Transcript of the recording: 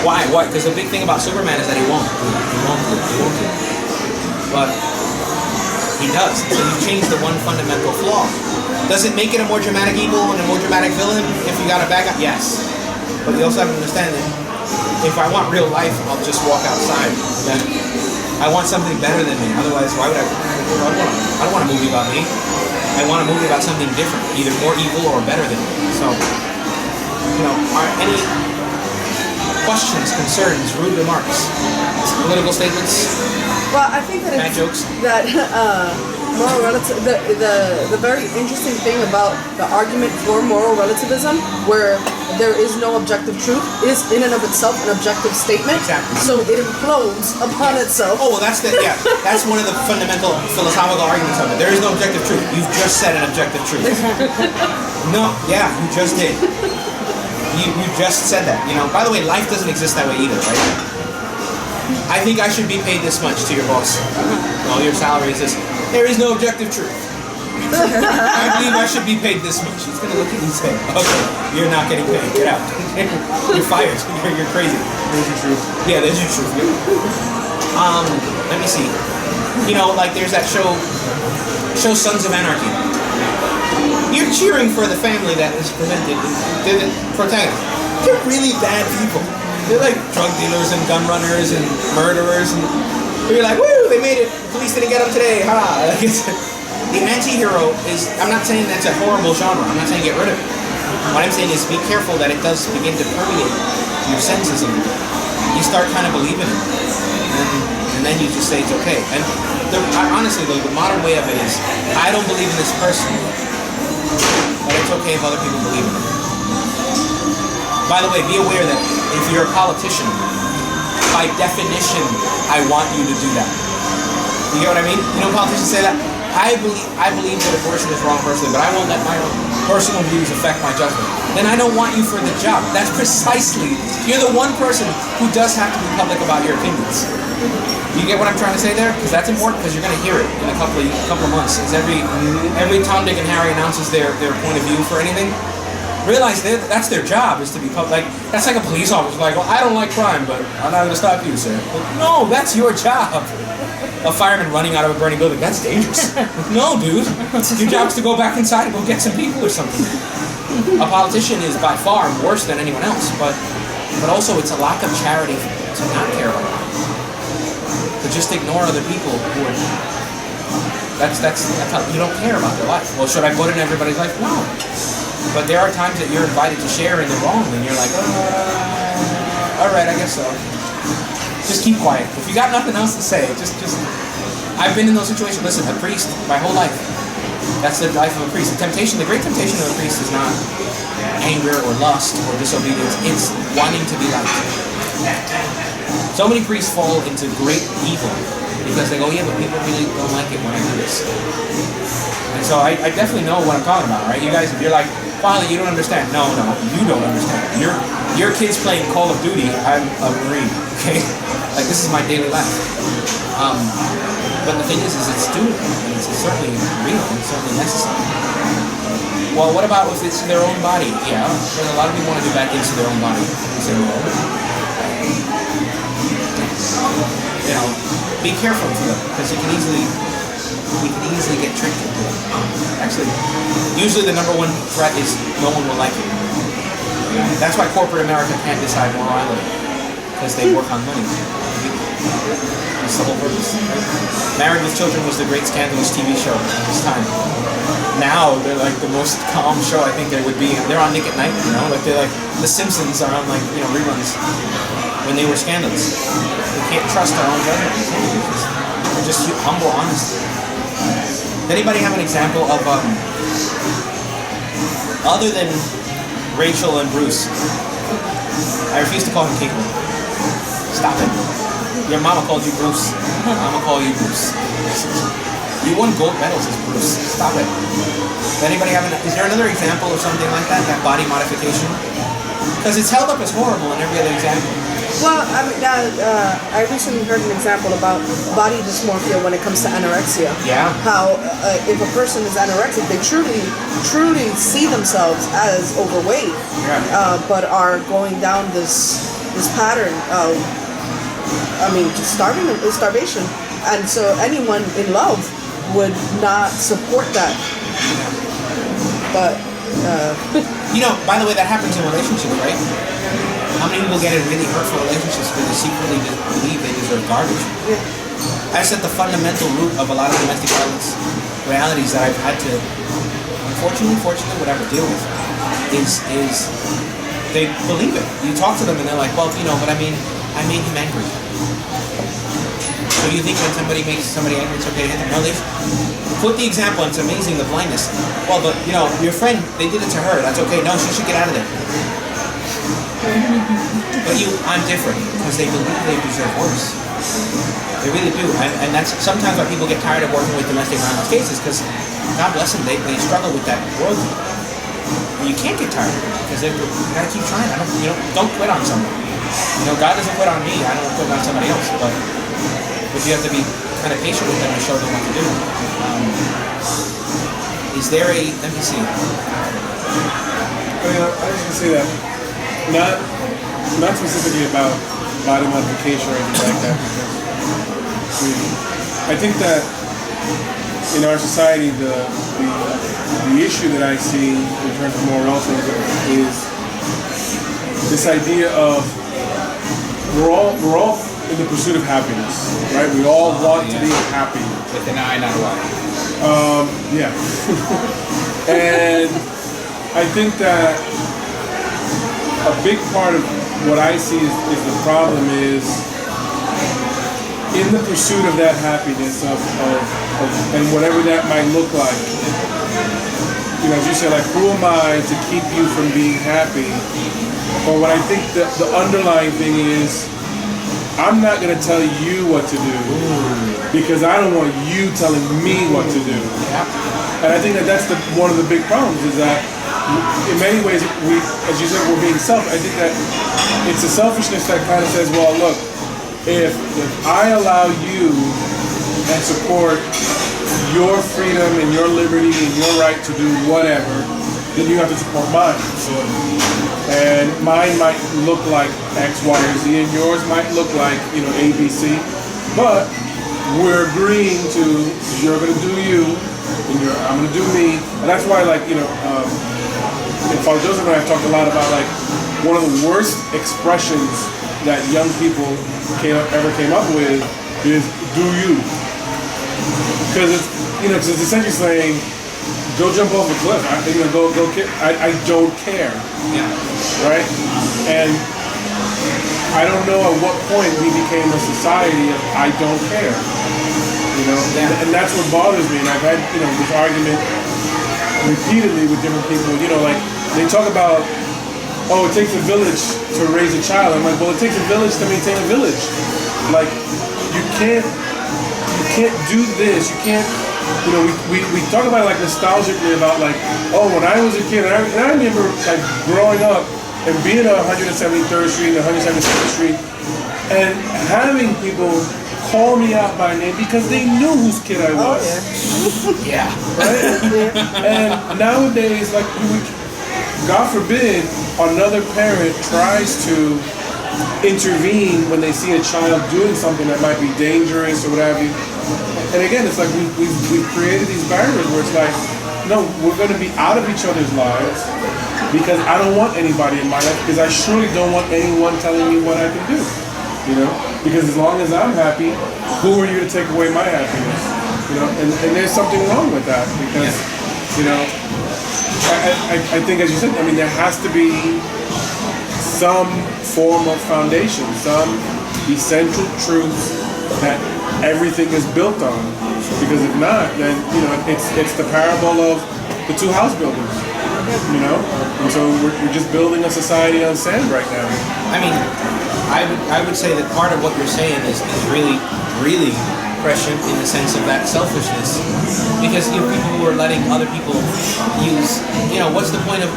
Why? What? Because the big thing about Superman is that he won't. He won't do it. But he does. So you change the one fundamental flaw. Does it make it a more dramatic evil and a more dramatic villain if you got a bad guy? Yes. But you also have to understand that if I want real life, I'll just walk outside. Then I want something better than me. Otherwise, why would I don't want a movie about me. I want a movie about something different, either more evil or better than me. So, are any questions, concerns, rude remarks, political statements? Well, I think that bad jokes. That moral relative. The very interesting thing about the argument for moral relativism, where there is no objective truth, is in and of itself an objective statement. Exactly. So it implodes upon itself. Oh, well, that's one of the fundamental philosophical arguments of it. There is no objective truth. You've just said an objective truth. No, yeah, you just did. You just said that. By the way, life doesn't exist that way either, right? I think I should be paid this much to your boss. Well, your salary is this. There is no objective truth. I believe I should be paid this much. He's going to look at you and say, okay, you're not getting paid. Get out. You're fired. You're crazy. There's your truth. Yeah, there's your truth. Let me see. Like there's that show Sons of Anarchy. You're cheering for the family that is prevented. The protagonist. They're really bad people. They're like drug dealers and gun runners and murderers, and you're like, woo, they made it. The police didn't get them today. Ha! The anti-hero is, I'm not saying that's a horrible genre. I'm not saying get rid of it. What I'm saying is be careful that it does begin to permeate your senses, and you start kind of believing it. And then you just say it's okay. And honestly, the modern way of it is, I don't believe in this person, but it's okay if other people believe in it. By the way, be aware that if you're a politician, by definition, I want you to do that. You get what I mean? Politicians say that. I believe that abortion is wrong personally, but I won't let my own personal views affect my judgment. Then I don't want you for the job. That's precisely, you're the one person who does have to be public about your opinions. You get what I'm trying to say there? Because that's important, because you're going to hear it in a couple of months. As every Tom, Dick, and Harry announces their point of view for anything, realize that's their job, is to be public. That's like a police officer, like, well, I don't like crime, but I'm not going to stop you, sir. No, that's your job. A fireman running out of a burning building, that's dangerous. No, dude. Your job is to go back inside and go get some people or something. A politician is by far worse than anyone else, but also it's a lack of charity to not care about them. To just ignore other people who are... That's how you don't care about their life. Well, should I put in everybody's life? No. But there are times that you're invited to share and they're wrong, and you're like, all right, I guess so. Just keep quiet. If you got nothing else to say, just. I've been in those situations. Listen, a priest, my whole life. That's the life of a priest. The great temptation of a priest is not anger or lust or disobedience. It's wanting to be liked. So many priests fall into great evil because they go, yeah, but people really don't like it when I do this. And so I definitely know what I'm talking about, right? You guys, if you're like, Father, you don't understand. No, you don't understand. Your kid's playing Call of Duty. I'm a Marine, okay? Like, this is my daily life. But the thing is it's doable, and it's certainly real, and it's certainly necessary. Well, what about if it's their own body? Yeah, because a lot of people want to do bad things to their own body. You say, well, be careful to them, because we can easily get tricked into it. Actually, usually the number one threat is no one will like you. That's why corporate America can't decide morality, because they work on money. That's the whole purpose. Married with Children was the great scandalous TV show at this time. Now they're like the most calm show I think there would be. They're on Nick at Night, like they're like The Simpsons are on reruns when they were scandalous. We can't trust our own judgment. We're just humble honesty. Does anybody have an example of other than Rachel and Bruce? I refuse to call him Caitlin. Stop it. Your mama called you Bruce. I'm gonna call you Bruce. You won gold medals as Bruce. Stop it. Does anybody have is there another example of something like that body modification? Because it's held up as horrible in every other example. Well, I recently heard an example about body dysmorphia when it comes to anorexia. Yeah. How if a person is anorexic, they truly see themselves as overweight, but are going down this this pattern of, just starvation, and so anyone in love would not support that. But by the way, that happens in relationships, right? How many people get in really hurtful relationships because they secretly believe they deserve garbage? Yeah. That's at the fundamental root of a lot of domestic violence realities that I've had to, unfortunately, fortunately, whatever, deal with. Is they believe it. You talk to them and they're like, well, but I made him angry. So you think when somebody makes somebody angry, it's okay to hit them? No, they put the example, and it's amazing, the blindness. Well, but your friend, they did it to her. That's okay. No, she should get out of there. But I'm different because they believe they deserve worse. They really do, and that's sometimes why people get tired of working with domestic violence cases, because God bless them, they struggle with that worldview. You can't get tired of it because you gotta keep trying. Don't quit on somebody. God doesn't quit on me. I don't quit on somebody else, but you have to be kind of patient with them and show them what to do. Is there a? Let me see. I was gonna say that not specifically about body modification or anything like that, because I think that in our society the issue that I see in terms of moral relativism is this idea of we're all in the pursuit of happiness, right? We all want to be happy. With an I, not a Y. Yeah. And I think that a big part of what I see is the problem is in the pursuit of that happiness of and whatever that might look like. As you said, like, who am I to keep you from being happy? But what I think that the underlying thing is, I'm not going to tell you what to do because I don't want you telling me what to do. And I think that's one of the big problems is that in many ways, as you said, we're being selfish. I think that it's a selfishness that kind of says, well, look, if I allow you and support your freedom and your liberty and your right to do whatever, then you have to support mine. And mine might look like X, Y, or Z, and yours might look like, A, B, C. But we're agreeing to, you're going to do you, and I'm going to do me. And that's why, and Father Joseph and I have talked a lot about, one of the worst expressions that young people ever came up with is "do you," because it's essentially saying, "Go jump off a cliff." I don't care. Yeah. Right. And I don't know at what point we became a society of I don't care. Yeah. And that's what bothers me. And I've had this argument repeatedly with different people. They talk about, oh, it takes a village to raise a child. I'm like, well, it takes a village to maintain a village. You can't do this. You can't. We talk about it nostalgically about oh, when I was a kid, and I remember growing up and being on 173rd Street and 172nd Street and having people call me out by name because they knew whose kid I was. Oh, yeah. Right? And nowadays, God forbid, another parent tries to intervene when they see a child doing something that might be dangerous or what have you. And again, it's we've created these barriers where it's no, we're going to be out of each other's lives because I don't want anybody in my life, because I surely don't want anyone telling me what I can do. Because as long as I'm happy, who are you to take away my happiness? And there's something wrong with that because, I think, as you said, there has to be some form of foundation, some essential truth that everything is built on. Because if not, then it's the parable of the two house builders. And so we're just building a society on sand right now. I would say that part of what you're saying is really, really prescient in the sense of that selfishness, because people who are letting other people use, what's the point of